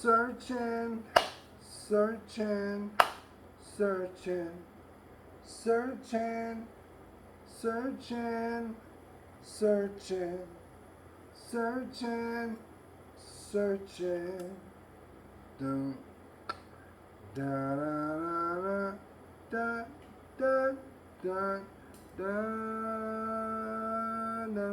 Searching, searching, searching, searching, searching, searching, searching, searching. Dun, da da da da da da da da.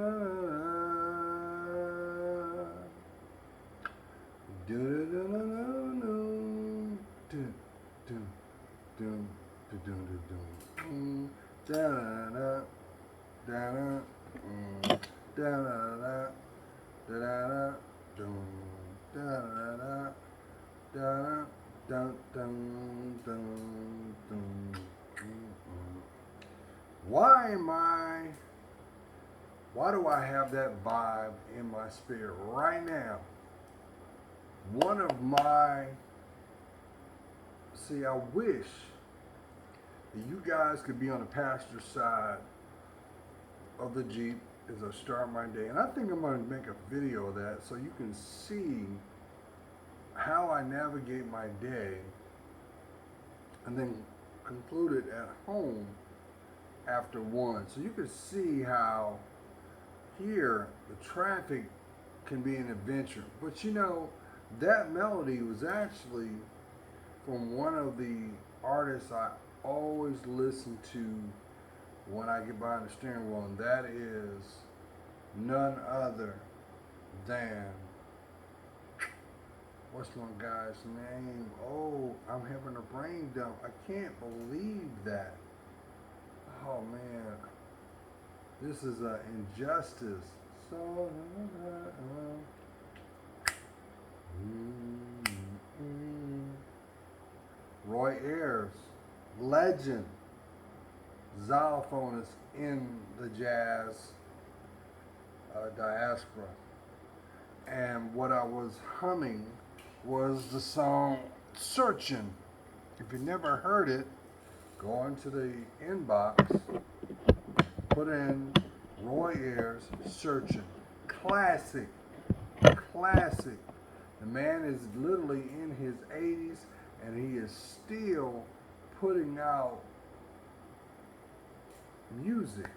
Why do I have that vibe in my spirit right now? One of my, I wish that you guys could be on the passenger side of the Jeep as I start my day. And I think I'm going to make a video of that so you can see how I navigate my day and then conclude it at home after 1. So you can see how here the traffic can be an adventure. But you know, that melody was actually from one of the artists I always listen to when I get behind the steering wheel, and that is none other than, what's my guy's name? Oh, I'm having a brain dump. I can't believe that. Oh man, this is an injustice. So Roy Ayers, legend, xylophonist in the jazz diaspora. And what I was humming was the song Searching. If you never heard it, go into the inbox, put in Roy Ayers Searching. Classic, classic. The man is literally in his 80s and he is still putting out music.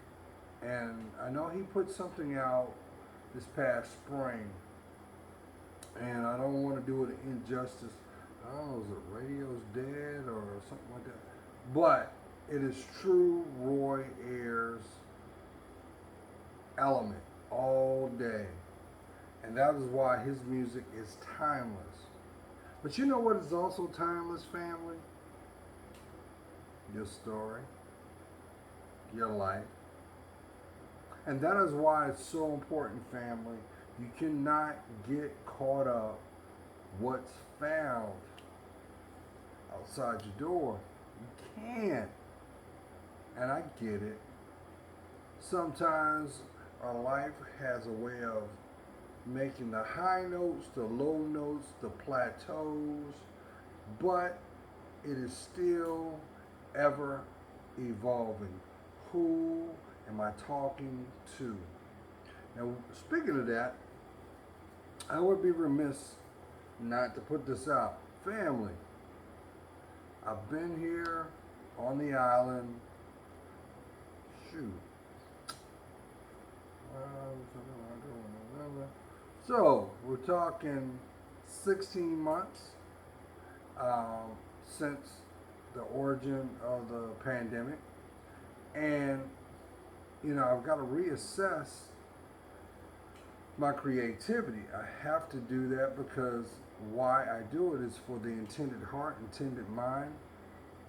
And I know he put something out this past spring, and I don't want to do it injustice. I don't know, is it Radio's Dead or something like that? But it is true Roy Ayers element all day. And that is why his music is timeless. But you know what is also timeless, family? Your story, your life. And that is why it's so important, family. You cannot get caught up what's found outside your door. You can't. And I get it. Sometimes our life has a way of making the high notes, the low notes, the plateaus, but it is still ever evolving. Who am I talking to? Now, speaking of that, I would be remiss not to put this out. Family, I've been here on the island, so we're talking 16 months since the origin of the pandemic. And, you know, I've got to reassess my creativity. I have to do that because why I do it is for the intended heart, intended mind,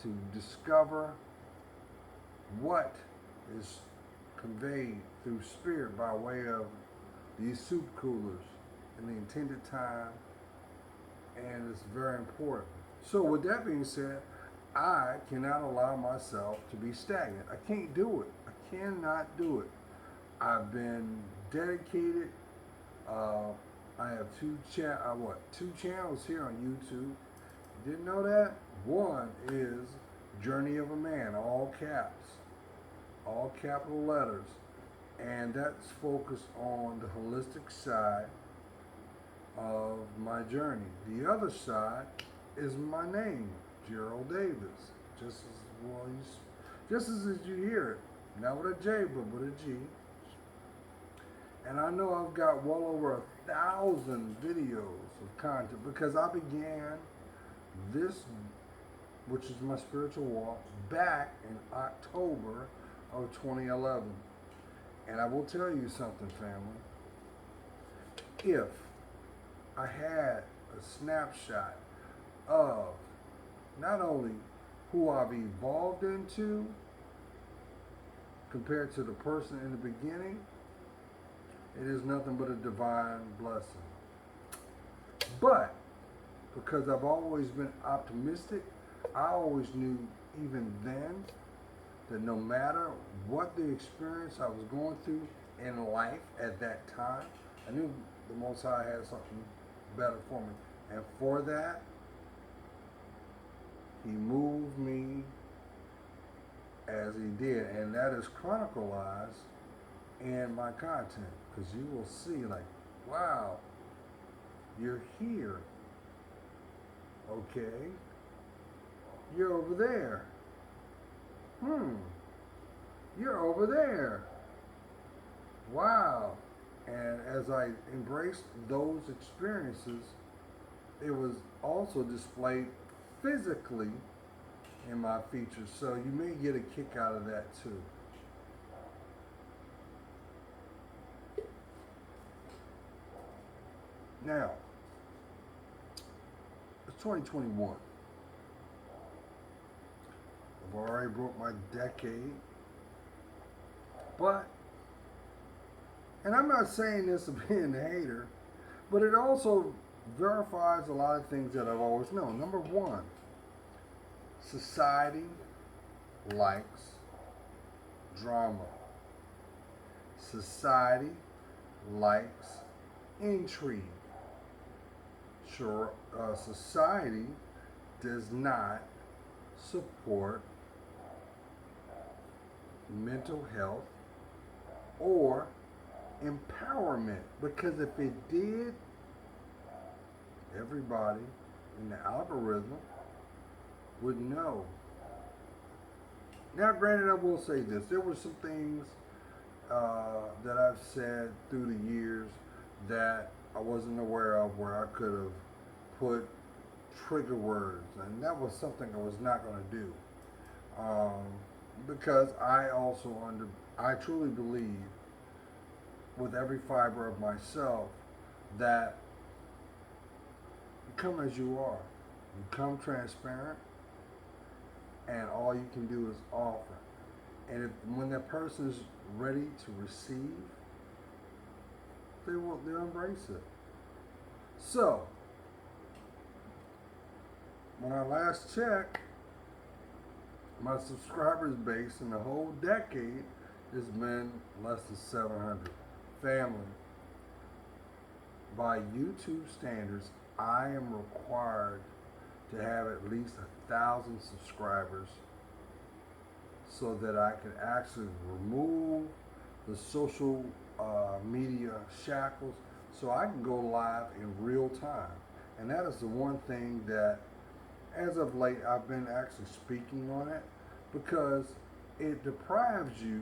to discover what is conveyed through spirit by way of these soup coolers in the intended time, and it's very important. So with that being said, I cannot allow myself to be stagnant. I can't do it. I cannot do it. I've been dedicated. I have two channels here on YouTube. You didn't know that? One is Journey of a Man, all caps, all capital letters, and that's focused on the holistic side of my journey. The other side is my name, Gerald Davis. Just as well, just as you hear it, not with a J, but with a G. And I know I've got well over 1,000 videos of content because I began this, which is my spiritual walk, back in October of 2011. And I will tell you something, family. If I had a snapshot of not only who I've evolved into compared to the person in the beginning, it is nothing but a divine blessing. But because I've always been optimistic, I always knew even then that no matter what the experience I was going through in life at that time, I knew the Most High had something better for me. And for that, He moved me as He did. And that is chronicalized in my content. Because you will see, like, wow, you're here. Okay. You're over there. You're over there. Wow. And as I embraced those experiences, it was also displayed physically in my features. So you may get a kick out of that too. Now, it's 2021. I've already broke my decade. But, and I'm not saying this to being a hater, but it also verifies a lot of things that I've always known. Number one, society likes drama. Society likes intrigue. Sure, society does not support mental health or empowerment, because if it did, everybody in the algorithm would know. Now, granted, I will say this. There were some things that I've said through the years that I wasn't aware of, where I could have put trigger words, and that was something I was not going to do, because I truly believe with every fiber of myself that you come as you are. You come transparent, and all you can do is offer. And when that person is ready to receive, they'll embrace it. So, when I last checked, my subscribers base in the whole decade has been less than 700. Family, by YouTube standards, I am required to have at least 1,000 subscribers so that I can actually remove the social media shackles, so I can go live in real time. And that is the one thing that, as of late, I've been actually speaking on it, because it deprives you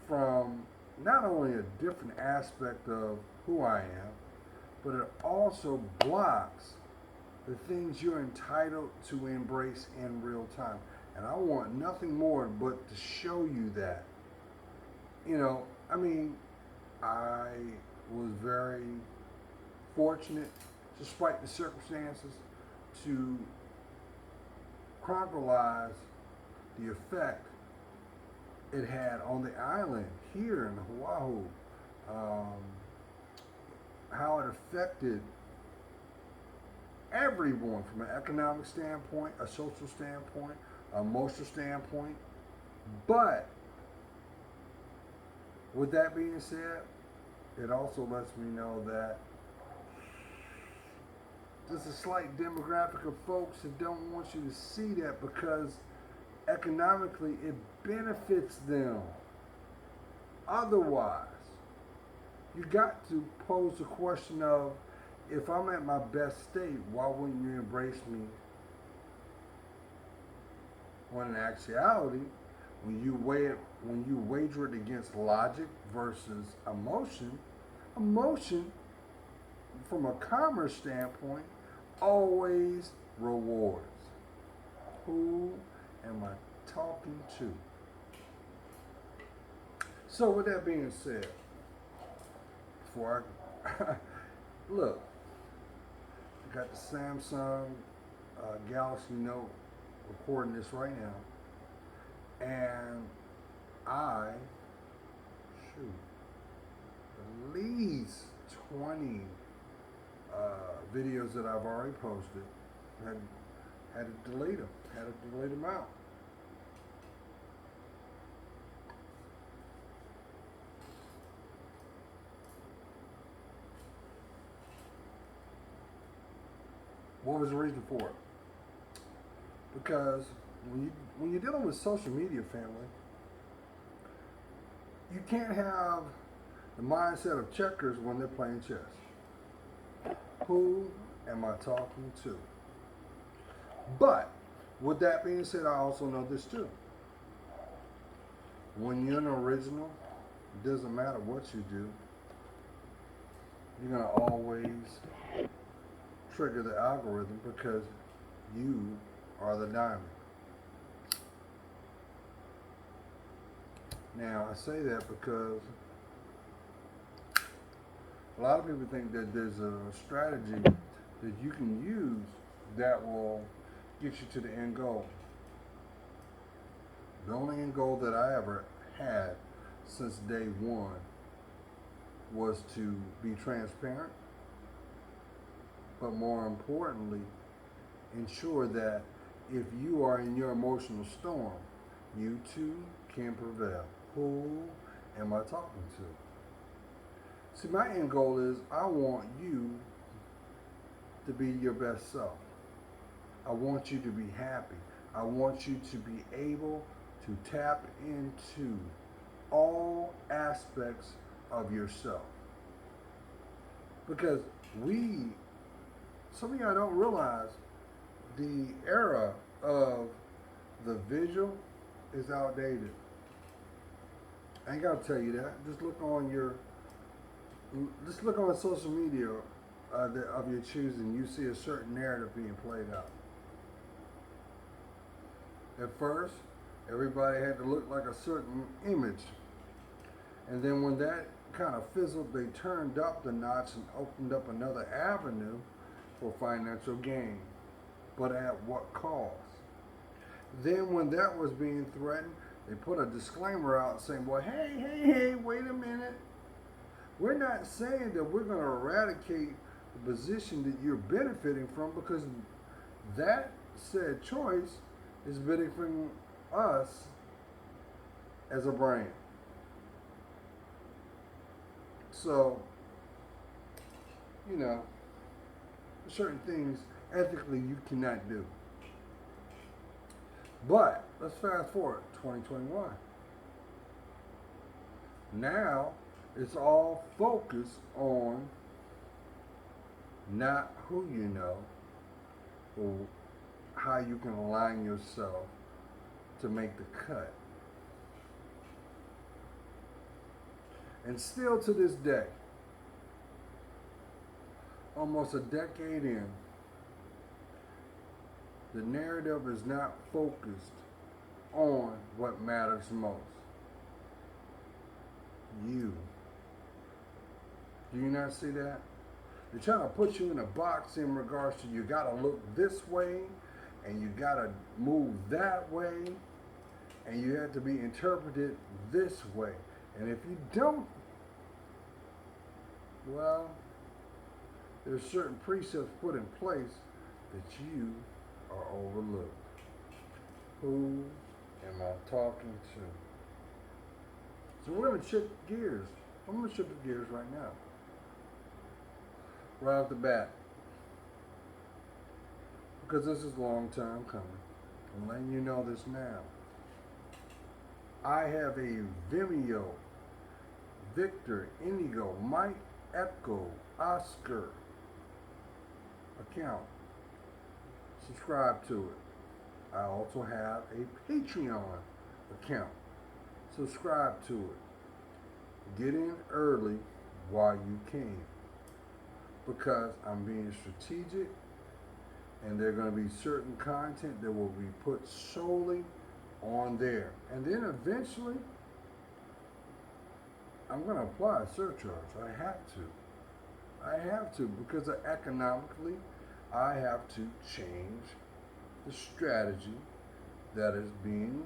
from not only a different aspect of who I am, but it also blocks the things you're entitled to embrace in real time. And I want nothing more but to show you that. I mean, I was very fortunate, despite the circumstances, to chronicleize the effect it had on the island here in Oahu, how it affected everyone from an economic standpoint, a social standpoint, an emotional standpoint. But with that being said, it also lets me know that there's a slight demographic of folks that don't want you to see that, because economically it benefits them. Otherwise, you got to pose the question of, if I'm at my best state, why wouldn't you embrace me? When in actuality, when you wager it against logic versus emotion, emotion from a commerce standpoint always rewards. Who am I talking to? So with that being said, before I look, I got the Samsung Galaxy Note recording this right now, and I shoot at least 20 videos that I've already posted had to delete them out. What was the reason for it? Because when you're dealing with social media, family, you can't have the mindset of checkers when they're playing chess. Who am I talking to? But with that being said, I also know this too. When you're an original, it doesn't matter what you do, you're going to always trigger the algorithm because you are the diamond. Now, I say that because a lot of people think that there's a strategy that you can use that will get you to the end goal. The only end goal that I ever had since day one was to be transparent, but more importantly, ensure that if you are in your emotional storm, you too can prevail. Who am I talking to? See, my end goal is I want you to be your best self. I want you to be happy. I want you to be able to tap into all aspects of yourself. Because some of y'all don't realize the era of the visual is outdated. I ain't gotta tell you that. Just look on social media of your choosing. You see a certain narrative being played out. At first, everybody had to look like a certain image, and then when that kind of fizzled, they turned up the notch and opened up another avenue for financial gain. But at what cost? Then when that was being threatened, they put a disclaimer out saying, well, hey, wait a minute. We're not saying that we're going to eradicate the position that you're benefiting from, because that said choice is benefiting us as a brand. So, certain things ethically you cannot do. But let's fast forward 2021. Now it's all focused on not who you know or how you can align yourself to make the cut. And still to this day, almost a decade in, the narrative is not focused on what matters most. You. Do you not see that? They're trying to put you in a box in regards to you gotta look this way and you gotta move that way and you have to be interpreted this way. And if you don't, well, there's certain precepts put in place that you are overlooked. Who am I talking to? So we're going to shift gears. I'm going to shift the gears right now. Right off the bat. Because this is long time coming. I'm letting you know this now. I have a Vimeo, Victor, Indigo, Mike, Echo, Oscar, account. Subscribe to it. I also have a Patreon account. Subscribe to it. Get in early while you can, because I'm being strategic, and there are going to be certain content that will be put solely on there. And then eventually, I'm going to apply a surcharge. I have to, because economically, I have to change the strategy that is being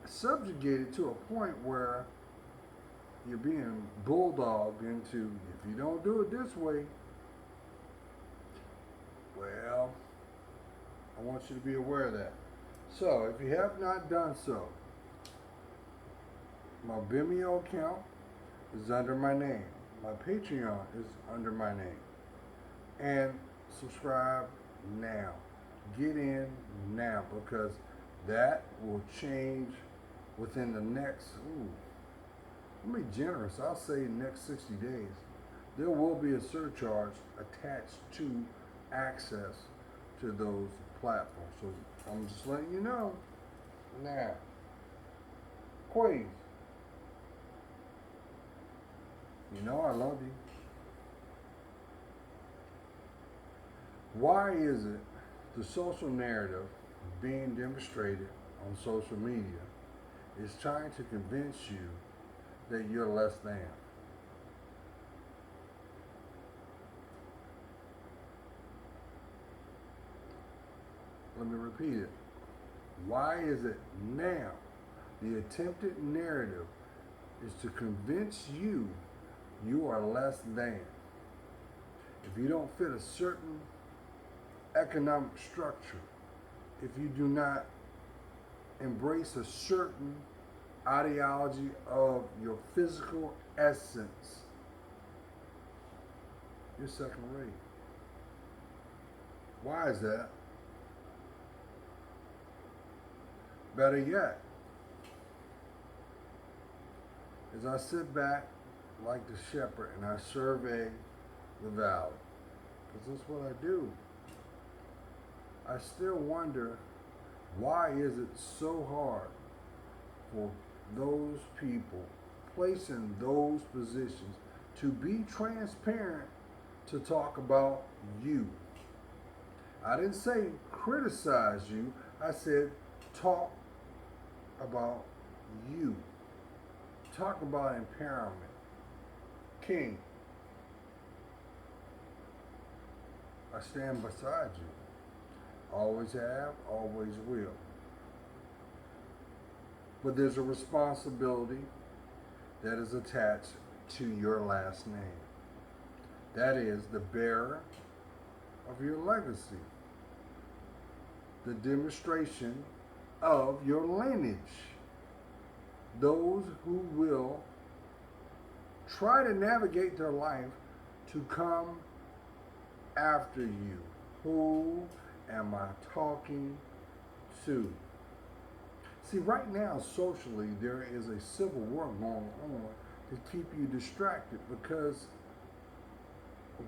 subjugated to a point where you're being bulldogged into, if you don't do it this way, well, I want you to be aware of that. So, if you have not done so, my Vimeo account is under my name. My Patreon is under my name. And subscribe now. Get in now, because that will change within the next, let me be generous, I'll say next 60 days. There will be a surcharge attached to access to those platforms. So I'm just letting you know now. Quays, you know I love you. Why is it the social narrative being demonstrated on social media is trying to convince you that you're less than? Let me repeat it. Why is it now the attempted narrative is to convince you you are less than? If you don't fit a certain economic structure, if you do not embrace a certain ideology of your physical essence, you're second rate. Why is that? Better yet, as I sit back like the shepherd and I survey the valley, because that's what I do, I still wonder, why is it so hard for those people placed in those positions to be transparent, to talk about you? I didn't say criticize you. I said talk about you. Talk about empowerment. King, I stand beside you. Always have, always will. But there's a responsibility that is attached to your last name. That is the bearer of your legacy, the demonstration of your lineage. Those who will try to navigate their life to come after you. Who am I talking to? See, right now, socially, there is a civil war going on to keep you distracted, because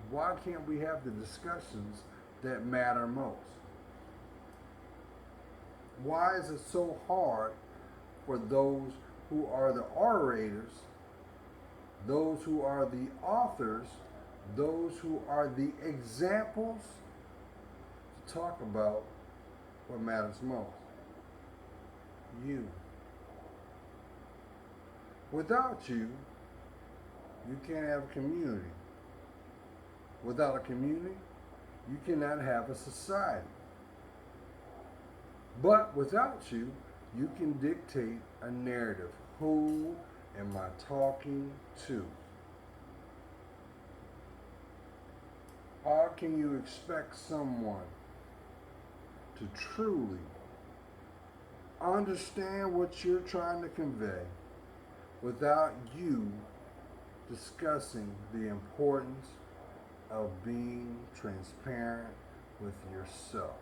why can't we have the discussions that matter most? Why is it so hard for those who are the orators, those who are the authors, those who are the examples, to talk about what matters most? You. Without you, you can't have a community. Without a community, you cannot have a society. But without you, you can dictate a narrative. Who am I talking to? How can you expect someone to truly understand what you're trying to convey without you discussing the importance of being transparent with yourself?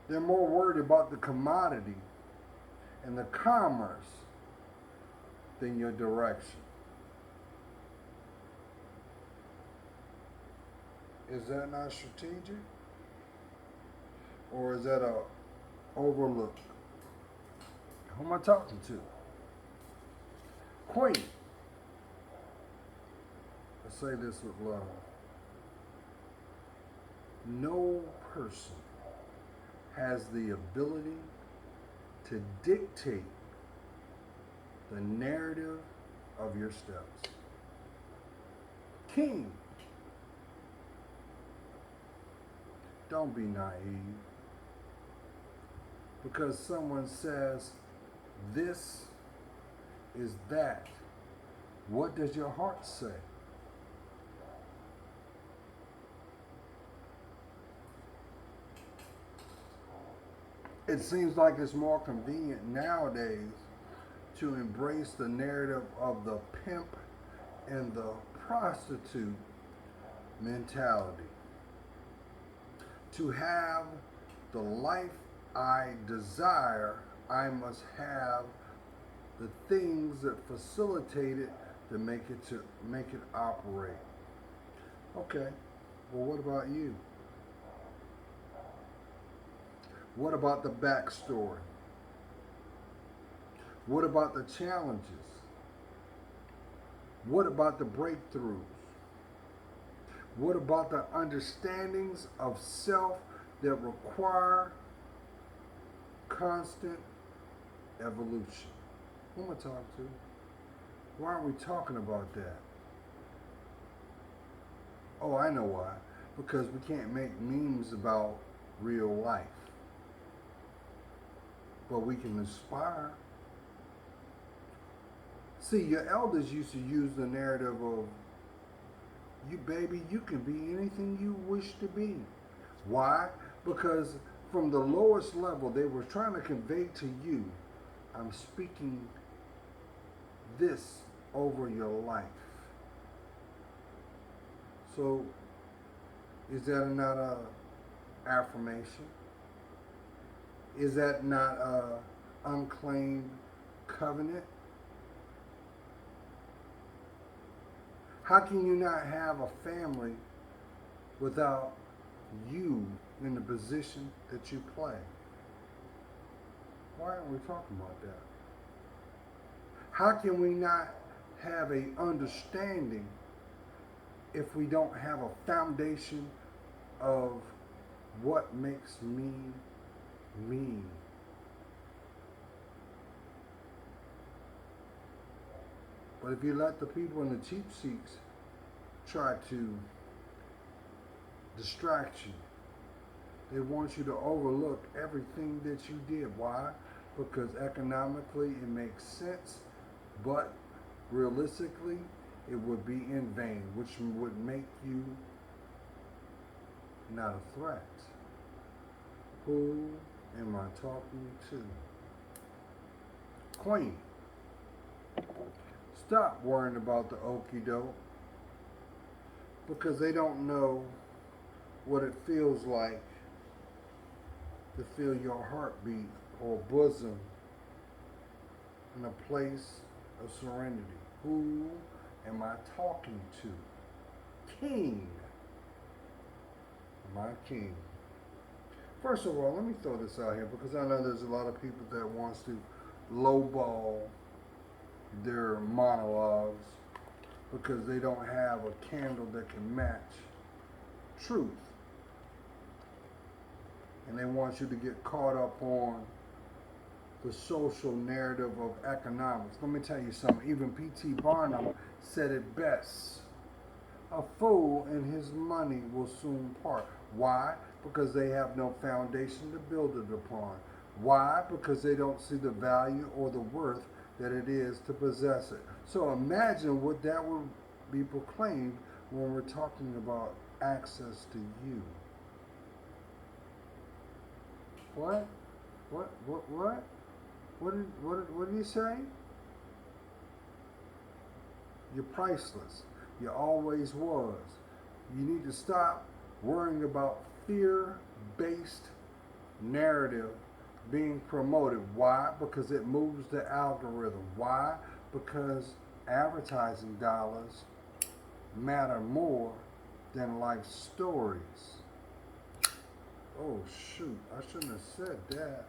They're more worried about the commodity and the commerce than your direction. Is that not strategic? Or is that a overlook? Who am I talking to? Queen. I say this with love. No person has the ability to dictate the narrative of your steps. King. Don't be naive. Because someone says this is that, what does your heart say? It seems like it's more convenient nowadays to embrace the narrative of the pimp and the prostitute mentality. To have the life I desire, I must have the things that facilitate it to make it operate. Okay, well, what about you? What about the backstory? What about the challenges? What about the breakthroughs? What about the understandings of self that require constant evolution? Who am I talking to? Why aren't we talking about that? Oh, I know why. Because we can't make memes about real life. But we can inspire. See, your elders used to use the narrative of, you baby, you can be anything you wish to be. Why? Because from the lowest level, they were trying to convey to you, I'm speaking this over your life. So, is that not a affirmation? Is that not a unclaimed covenant? How can you not have a family without you in the position that you play? Why aren't we talking about that? How can we not have an understanding if we don't have a foundation of what makes me me? But if you let the people in the cheap seats try to distract you, they want you to overlook everything that you did. Why? Because economically it makes sense, but realistically it would be in vain, which would make you not a threat. Who am I talking to? Queen. Stop worrying about the okie doke, because they don't know what it feels like to feel your heartbeat or bosom in a place of serenity. Who am I talking to? King. My king. First of all, let me throw this out here, because I know there's a lot of people that wants to lowball their monologues because they don't have a candle that can match truth. And they want you to get caught up on the social narrative of economics. Let me tell you something. Even P.T. Barnum said it best. A fool and his money will soon part. Why? Because they have no foundation to build it upon. Why? Because they don't see the value or the worth that it is to possess it. So imagine what that would be proclaimed when we're talking about access to you. What? What? What did he say? You're priceless. You always was. You need to stop worrying about fear-based narrative being promoted. Why? Because it moves the algorithm. Why? Because advertising dollars matter more than life stories. Oh shoot, I shouldn't have said that.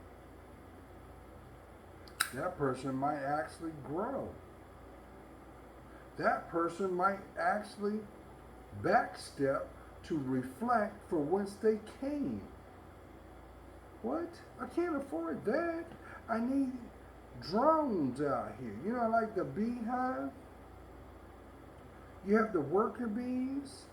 That person might actually grow. That person might actually backstep to reflect for whence they came. What? I can't afford that. I need drones out here. You know, like the beehive. You have the worker bees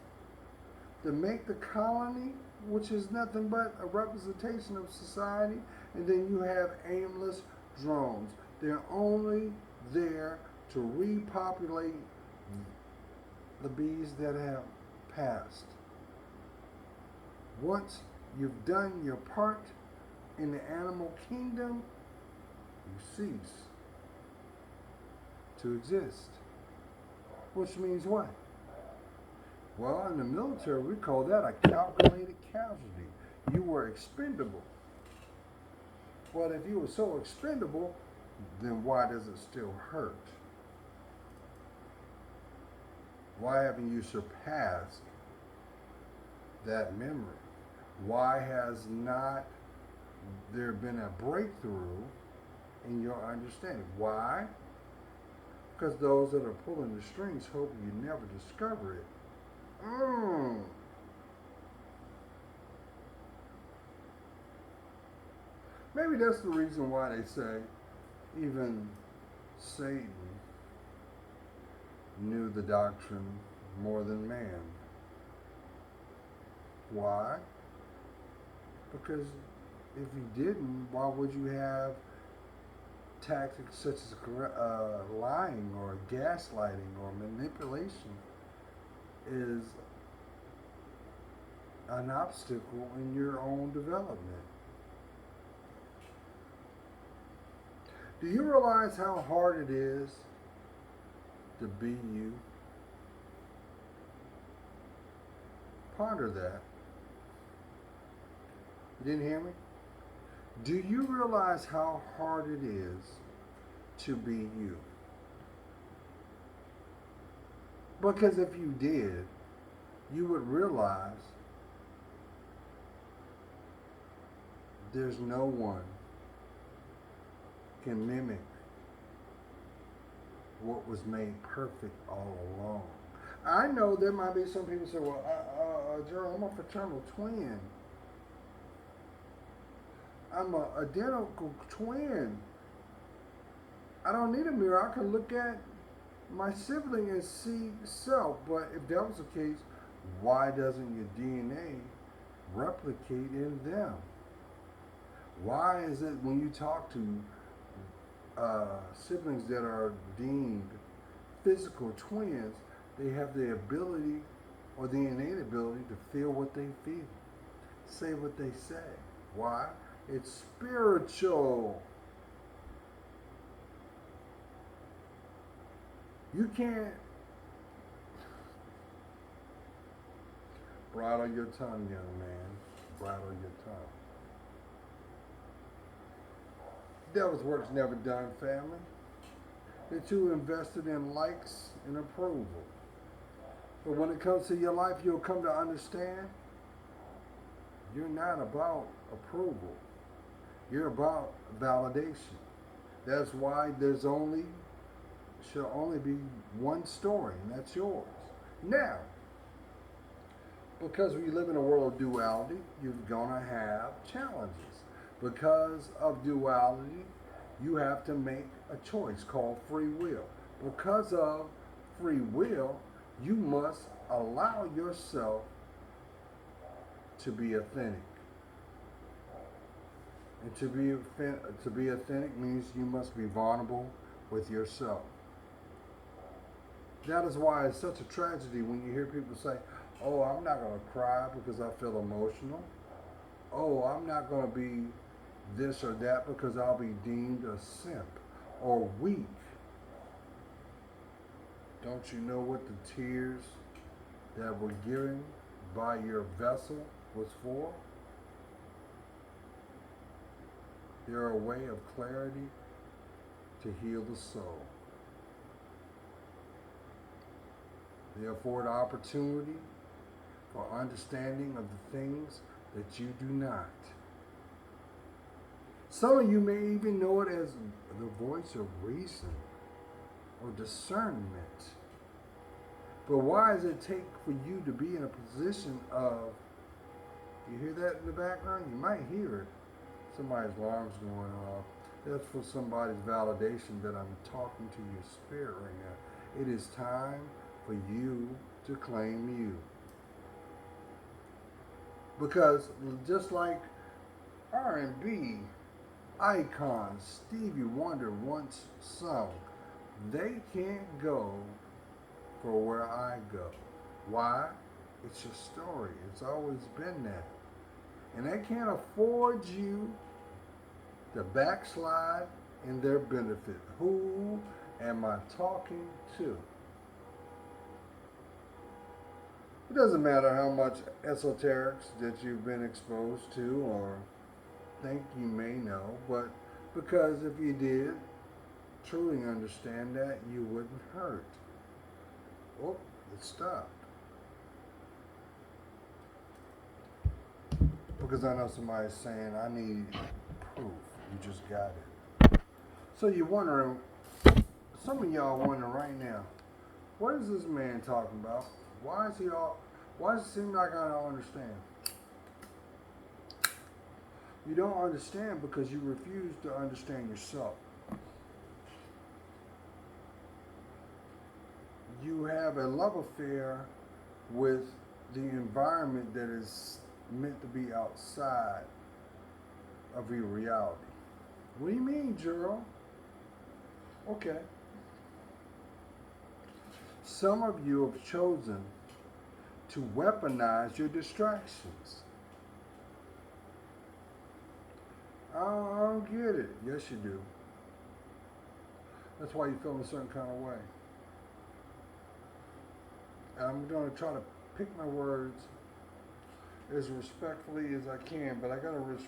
that make the colony, which is nothing but a representation of society, and then you have aimless drones. They're only there to repopulate the bees that have passed. Once you've done your part in the animal kingdom, you cease to exist. Which means what? Well, in the military, we call that a calculated casualty. You were expendable. Well, if you were so expendable, then why does it still hurt? Why haven't you surpassed that memory? Why has not there been a breakthrough in your understanding? Why? Because those that are pulling the strings hope you never discover it. Maybe that's the reason why they say even Satan knew the doctrine more than man. Why? Because if you didn't, why would you have tactics such as lying or gaslighting or manipulation is an obstacle in your own development? Do you realize how hard it is to be you? Ponder that. You didn't hear me? Do you realize how hard it is to be you? Because if you did, you would realize there's no one can mimic what was made perfect all along. I know there might be some people say, well, Gerald, I'm a fraternal twin. I'm an identical twin. I don't need a mirror. I can look at my sibling and see self. But if that was the case, why doesn't your DNA replicate in them? Why is it when you talk to siblings that are deemed physical twins, they have the ability or the innate ability to feel what they feel, say what they say? Why? It's spiritual. You can't bridle your tongue, young man. Bridle your tongue. Devil's work's never done, family. They're too invested in likes and approval. But when it comes to your life, you'll come to understand you're not about approval. You're about validation. That's why should only be one story, and that's yours. Now, because we live in a world of duality, you're gonna have challenges. Because of duality, you have to make a choice called free will. Because of free will, you must allow yourself to be authentic. And to be authentic means you must be vulnerable with yourself. That is why it's such a tragedy when you hear people say, oh, I'm not going to cry because I feel emotional. Oh, I'm not going to be this or that because I'll be deemed a simp or weak. Don't you know what the tears that were given by your vessel was for? They're a way of clarity to heal the soul. They afford opportunity or understanding of the things that you do not. Some of you may even know it as the voice of reason or discernment. But why does it take for you to be in a position of, you hear that in the background? You might hear it. Somebody's alarm's going off. That's for somebody's validation that I'm talking to your spirit right now. It is time for you to claim you. Because just like R&B icons Stevie Wonder once sung, they can't go for where I go. Why? It's your story. It's always been that. And they can't afford you to backslide in their benefit. Who am I talking to? It doesn't matter how much esoterics that you've been exposed to or think you may know, but because if you did truly understand that, you wouldn't hurt. Oh, it stopped. Because I know somebody's saying, I need proof. You just got it. So you're wondering, some of y'all wondering right now, what is this man talking about? Why does it seem like I don't understand? You don't understand because you refuse to understand yourself. You have a love affair with the environment that is meant to be outside of your reality. What do you mean, Gerald? Okay. Some of you have chosen to weaponize your distractions. I don't get it. Yes, you do. That's why you feel a certain kind of way. And I'm going to try to pick my words as respectfully as I can, but I gotta reach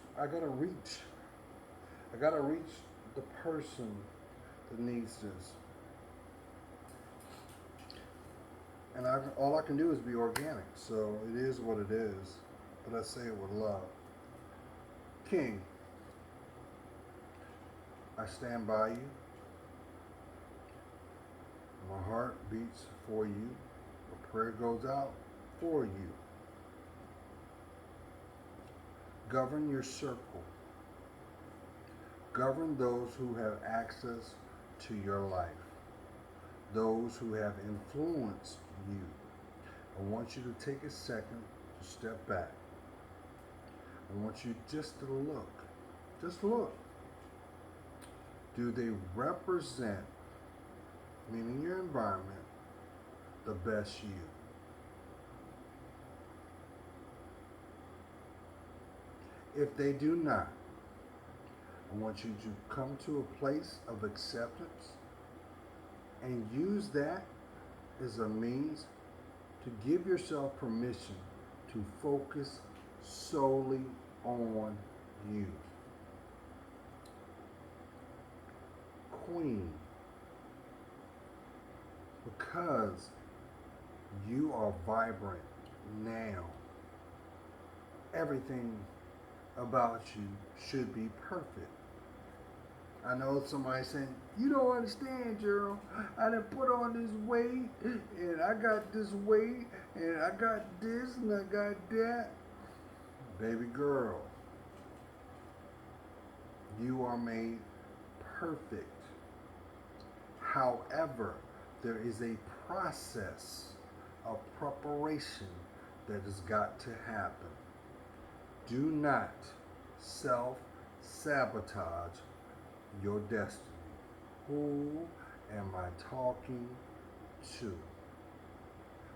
the person that needs this. And all I can do is be organic, so it is what it is, but I say it with love. King, I stand by you. My heart beats for you. A prayer goes out for you. Govern your circle. Govern those who have access to your life. Those who have influenced you. I want you to take a second to step back. I want you just to look. Just look. Do they represent, meaning your environment, the best you? If they do not, I want you to come to a place of acceptance and use that as a means to give yourself permission to focus solely on you. Queen, because you are vibrant now, everything about you should be perfect. I know somebody saying, you don't understand, Gerald. I done put on this weight, and I got this weight, and I got this, and I got that. Baby girl, you are made perfect. However, there is a process of preparation that has got to happen. Do not self-sabotage your destiny. Who am I talking to?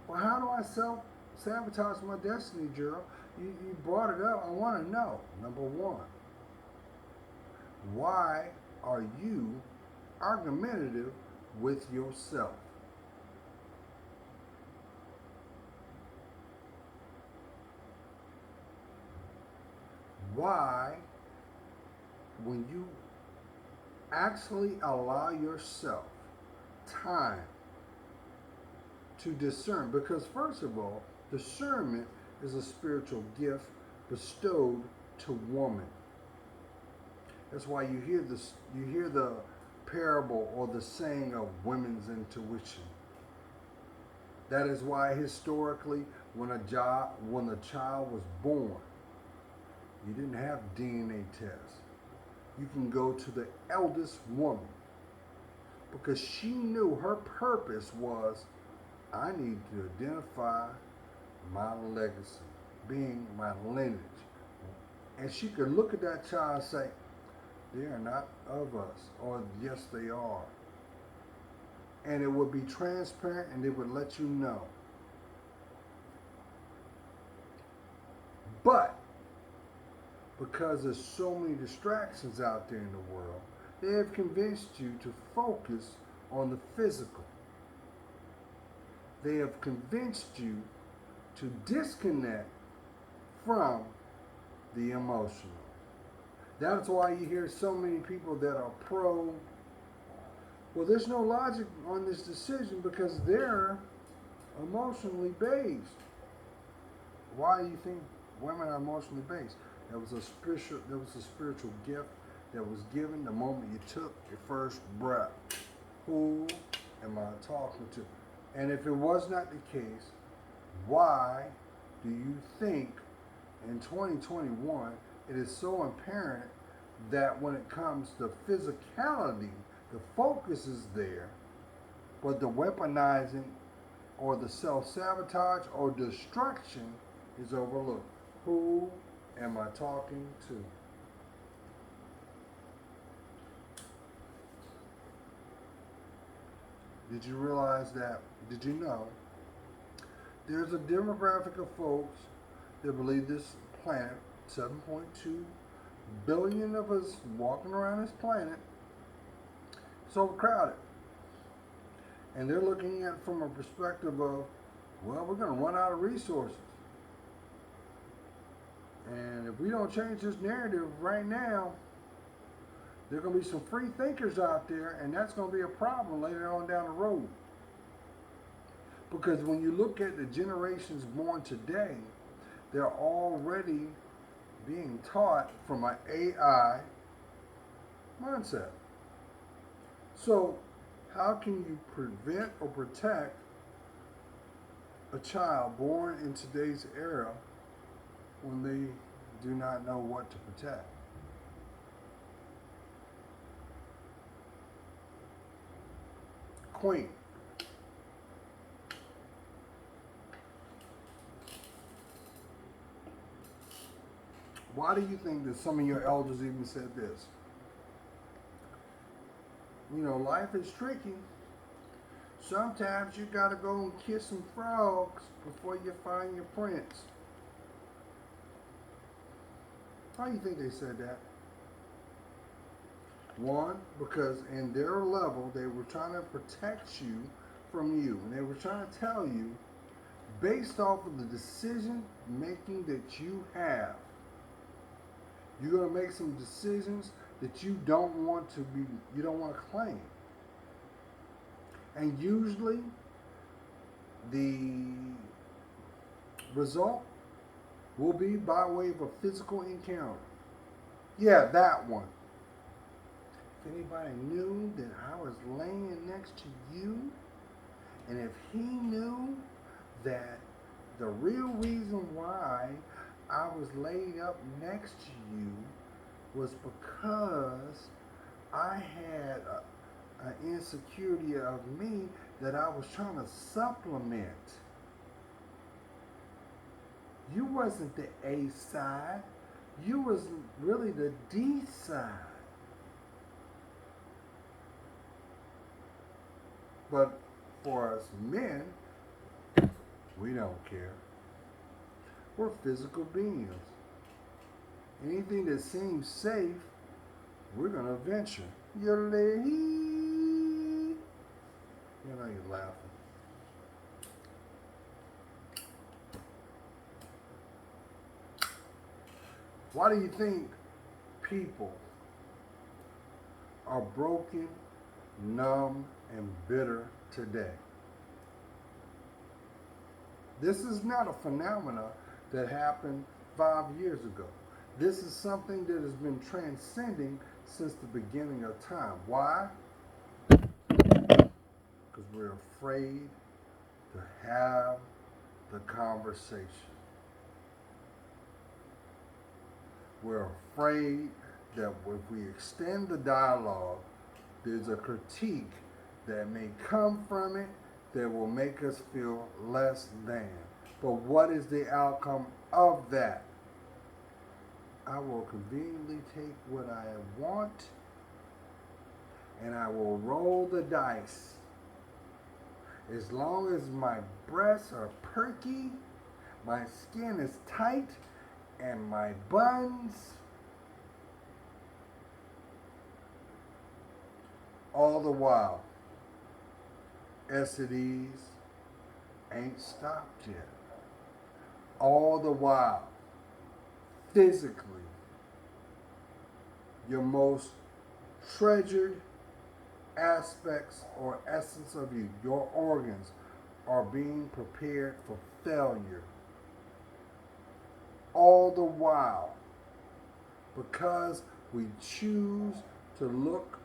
Well, how do I self-sabotage my destiny, Gerald? You brought it up. I want to know. Number one, why are you argumentative with yourself? Why, when you actually allow yourself time to discern, because first of all, discernment is a spiritual gift bestowed to woman. That's why you hear this. You hear the parable or the saying of women's intuition. That is why historically, when a child was born, you didn't have DNA tests. You can go to the eldest woman because she knew her purpose was, I need to identify my legacy, being my lineage. And she could look at that child and say, they are not of us, or yes, they are. And it would be transparent and it would let you know. But because there's so many distractions out there in the world, they have convinced you to focus on the physical. They have convinced you to disconnect from the emotional. That's why you hear so many people that are pro. Well, there's no logic on this decision because they're emotionally based. Why do you think women are emotionally based? There was a spiritual gift that was given the moment you took your first breath. Who am I talking to? And if it was not the case, why do you think in 2021 it is so apparent that when it comes to physicality, the focus is there, but the weaponizing or the self-sabotage or destruction is overlooked? Who am I talking to? Did you realize that? Did you know there's a demographic of folks that believe this planet, 7.2 billion of us walking around this planet, is overcrowded. And they're looking at it from a perspective of, well, we're going to run out of resources. And if we don't change this narrative right now, there are going to be some free thinkers out there, and that's going to be a problem later on down the road. Because when you look at the generations born today, they're already being taught from an AI mindset. So how can you prevent or protect a child born in today's era when they do not know what to protect? Queen. Why do you think that some of your elders even said this? You know, life is tricky. Sometimes you gotta go and kiss some frogs before you find your prince. How do you think they said that? One, because in their level, they were trying to protect you from you. And they were trying to tell you, based off of the decision making that you have, you're going to make some decisions that you don't want to claim. And usually, the result will be by way of a physical encounter. Yeah, that one. If anybody knew that I was laying next to you, and if he knew that the real reason why I was laid up next to you was because I had an insecurity of me that I was trying to supplement. You wasn't the A side. You was really the D side. But for us men, we don't care. We're physical beings. Anything that seems safe, we're going to venture. Youre. You know you're laughing. Why do you think people are broken, numb, and bitter today? This is not a phenomenon that happened 5 years ago. This is something that has been transcending since the beginning of time. Why? Because we're afraid to have the conversation. We're afraid that if we extend the dialogue, there's a critique that may come from it that will make us feel less than. But what is the outcome of that? I will conveniently take what I want and I will roll the dice. As long as my breasts are perky, my skin is tight, and my buns, all the while, STDs ain't stopped yet. All the while, physically, your most treasured aspects or essence of you, your organs, are being prepared for failure. All the while, because we choose to look,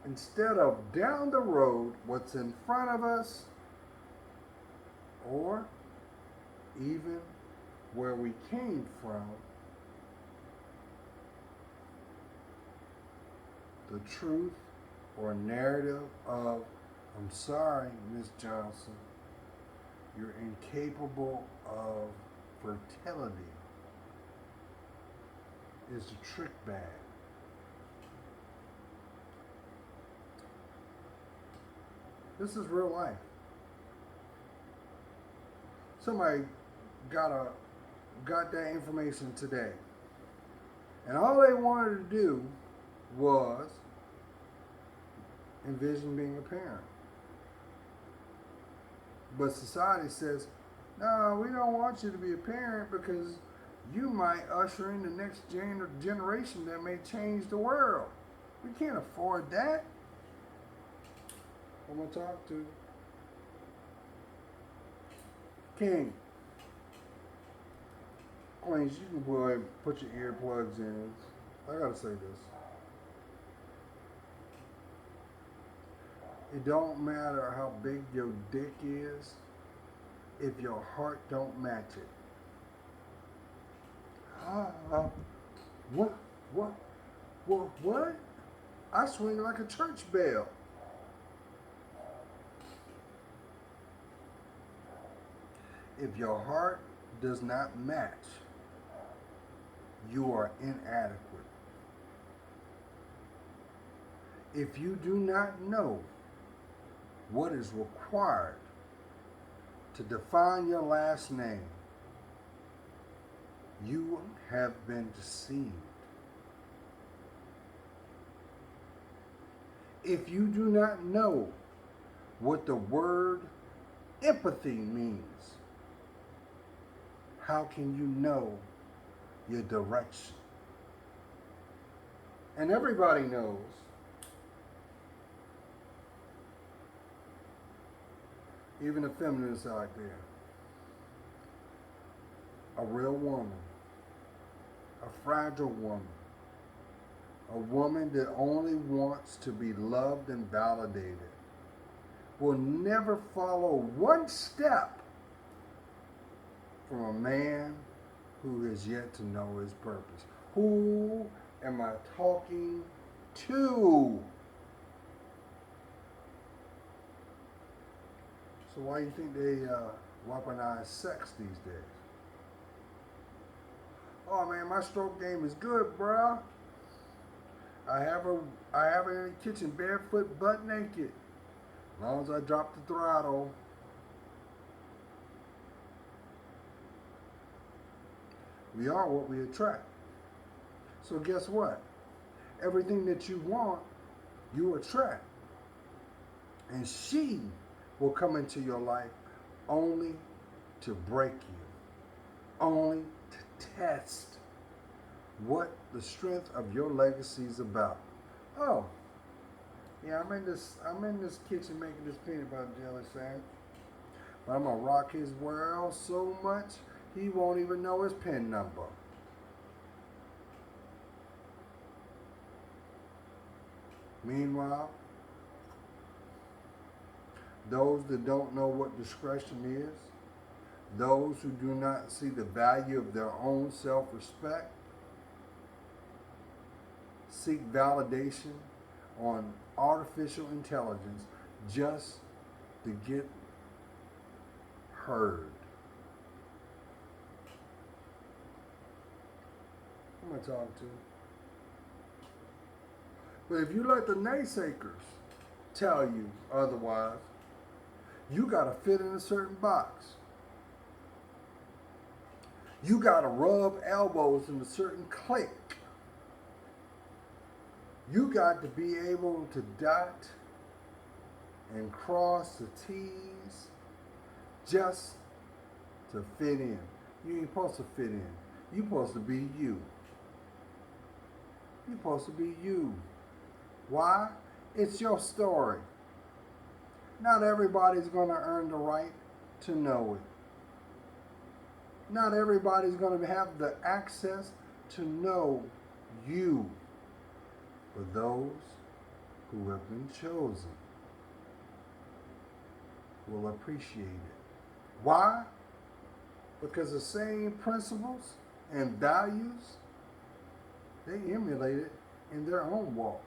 instead of down the road, what's in front of us, or even where we came from, the truth or narrative of, I'm sorry, Miss Johnson, you're incapable of fertility, is the trick bag. This is real life. Somebody got that information today, and all they wanted to do was envision being a parent. But society says, no, we don't want you to be a parent because you might usher in the next generation that may change the world. We can't afford that. I'm going to talk to King. Queens, you can go ahead and put your earplugs in. I got to say this. It don't matter how big your dick is if your heart don't match it. What? I swing like a church bell. If your heart does not match, you are inadequate. If you do not know what is required to define your last name, you have been deceived. If you do not know what the word empathy means, how can you know your direction? And everybody knows even the feminists out there, a real woman, a fragile woman, a woman that only wants to be loved and validated, will never follow one step from a man who has yet to know his purpose. Who am I talking to? So why do you think they weaponize sex these days? Oh man, my stroke game is good, bruh. I have her in the kitchen barefoot, butt naked. As long as I drop the throttle. We are what we attract. So guess what? Everything that you want, you attract. And she will come into your life only to break you, only to test what the strength of your legacy is about. Oh, yeah, I'm in this kitchen making this peanut butter jelly sandwich, but I'm gonna rock his world so much he won't even know his PIN number. Meanwhile, those that don't know what discretion is, those who do not see the value of their own self-respect, seek validation on artificial intelligence just to get heard. Who am I talking to? But if you let the naysayers tell you otherwise, you got to fit in a certain box. You got to rub elbows in a certain clique. You got to be able to dot and cross the T's just to fit in. You ain't supposed to fit in. You're supposed to be you. You're supposed to be you. Why? It's your story. Not everybody's going to earn the right to know it. Not everybody's going to have the access to know you. But those who have been chosen will appreciate it. Why? Because the same principles and values, they emulate it in their own walk.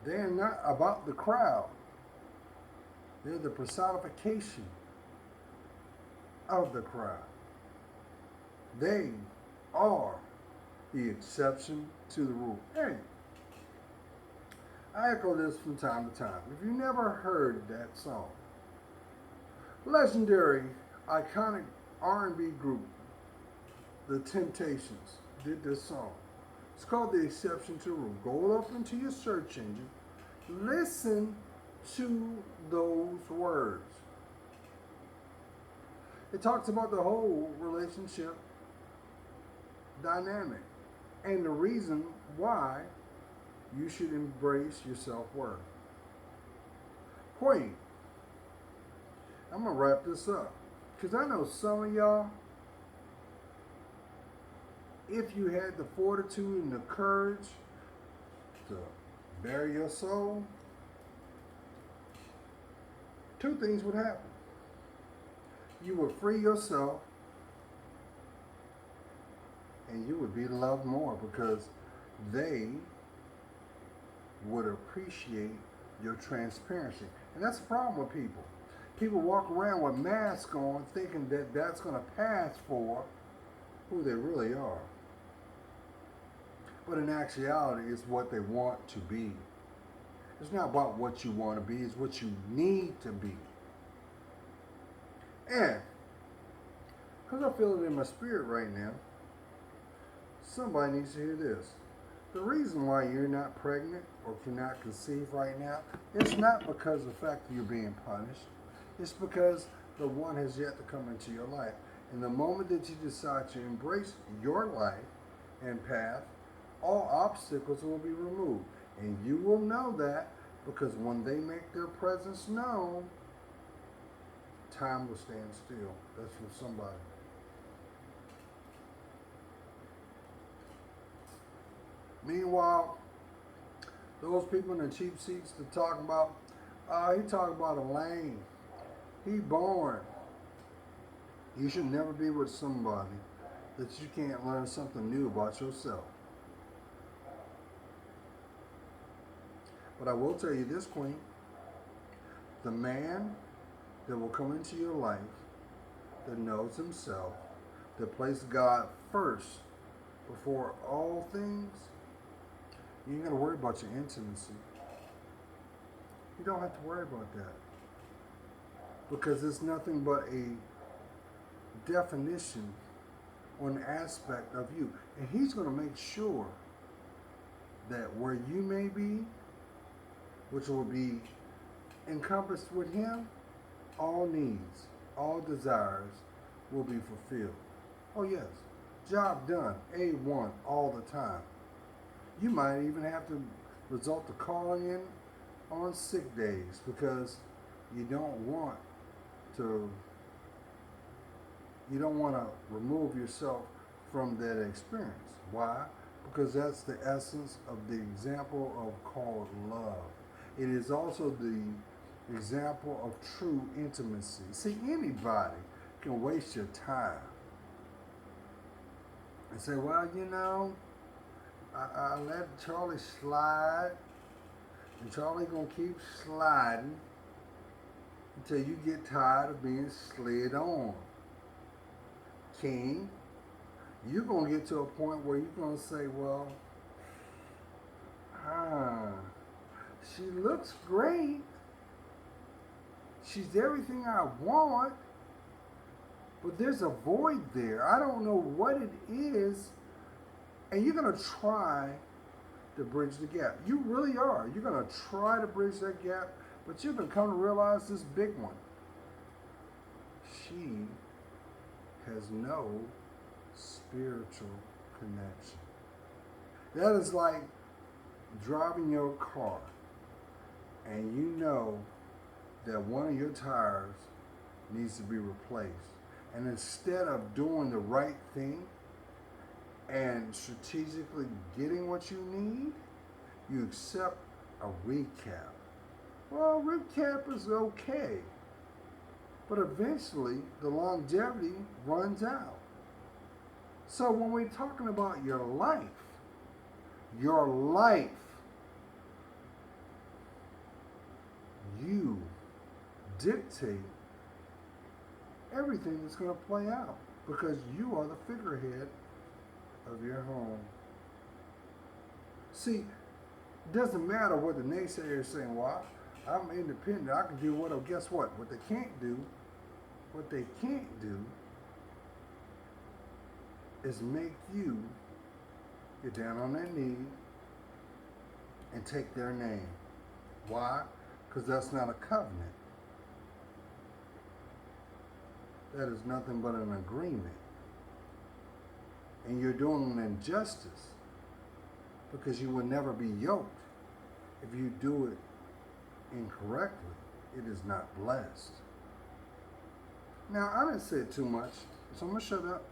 They're not about the crowd. They're the personification of the crowd. They are the exception to the rule. Hey, I echo this from time to time. If you never heard that song, legendary, iconic R&B group, The Temptations, did this song. It's called The Exception to the Rule. Go up into your search engine. Listen to those words. It talks about the whole relationship dynamic and the reason why you should embrace your self-worth. Queen, I'm going to wrap this up because I know some of y'all, if you had the fortitude and the courage to bury your soul, two things would happen. You would free yourself and you would be loved more because they would appreciate your transparency. And that's the problem with people. People walk around with masks on thinking that that's going to pass for who they really are. But in actuality, it's what they want to be. It's not about what you want to be, it's what you need to be. And, because I feel it in my spirit right now, somebody needs to hear this. The reason why you're not pregnant or cannot conceive right now, it's not because of the fact that you're being punished. It's because the one has yet to come into your life. And the moment that you decide to embrace your life and path, all obstacles will be removed. And you will know that because when they make their presence known, time will stand still. That's from somebody. Meanwhile, those people in the cheap seats that talking about, he talking about a lane. He born. You should never be with somebody that you can't learn something new about yourself. But I will tell you this, Queen. The man that will come into your life that knows himself, that places God first before all things, you ain't got to worry about your intimacy. You don't have to worry about that. Because it's nothing but a definition or an aspect of you. And he's going to make sure that where you may be, which will be encompassed with him, all needs, all desires will be fulfilled. Oh yes, job done, A1 all the time. You might even have to resort to calling in on sick days because you don't want to You don't want to remove yourself from that experience. Why? Because that's the essence of the example of called love. It is also the example of true intimacy. See, anybody can waste your time and say, well, I let Charlie slide, and Charlie gonna keep sliding until you get tired of being slid on. King, you're gonna get to a point where you're gonna say, well, she looks great. She's everything I want, but there's a void there. I don't know what it is. And you're going to try to bridge the gap. You really are. You're going to try to bridge that gap, but you're going to come to realize this big one. She has no spiritual connection. That is like driving your car and you know that one of your tires needs to be replaced. And instead of doing the right thing and strategically getting what you need, you accept a recap. Well, recap is okay, but eventually the longevity runs out. So when we're talking about your life, you dictate everything that's going to play out because you are the figurehead of your home. See, it doesn't matter what the naysayers are saying. Well, I'm independent. I can do what. Guess what? What they can't do is make you get down on their knee and take their name. Why? Because that's not a covenant. That is nothing but an agreement. And you're doing an injustice because you will never be yoked if you do it incorrectly. It is not blessed. Now, I didn't say too much, so I'm going to shut up.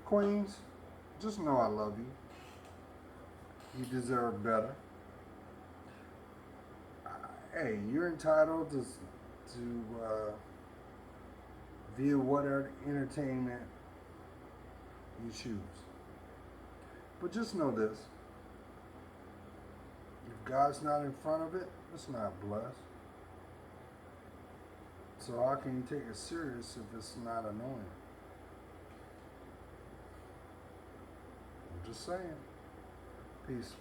Queens, just know I love you. You deserve better. Hey, you're entitled to view whatever entertainment you choose. But just know this. If God's not in front of it, it's not blessed. So how can you take it serious if it's not anointed? I'm just saying. Peace.